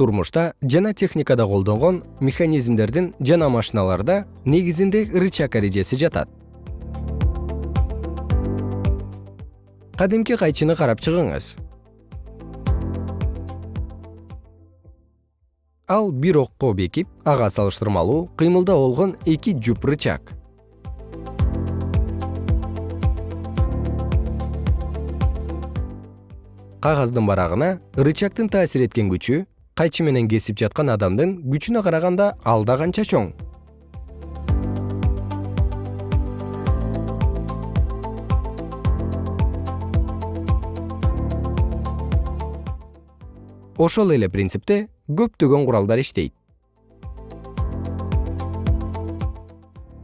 турмушта жана техникада колдонгон механизмдердин жана машиналарда негизинде рычаг эрежеси жатат. Кадимки кайчыны карап чыгыңыз. Ал бир окко бекип, ага салыштырмалуу кыймылда болгон эки жуп рычаг. Кагаздын барагына рычагдын таасир эткен күчү кайчы менен кесип жаткан адамдын күчүнө караганда алда канча чоң. Ошол эле принципте көптөгөн куралдар иштейт.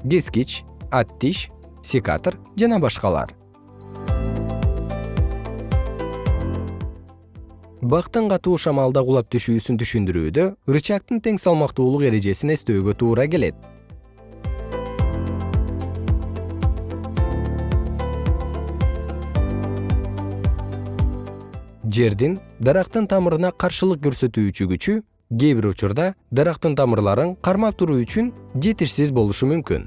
Кескич, аттиш, секатор жана башкалар. Бактын катуу шамалда кулап түшүүсүн түшүндүрүүдө рычагдын тең салмактуулук эрежесин эстөөгө туура келет. Жердин дарактын тамырына каршылык көрсөтүүчү күчү кээ бир учурда дарактын тамырларын кармап туруу үчүн жетишсиз болушу мүмкүн.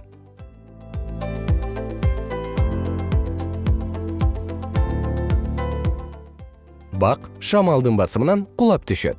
Бак шамалдын басымынан кулап түшөт.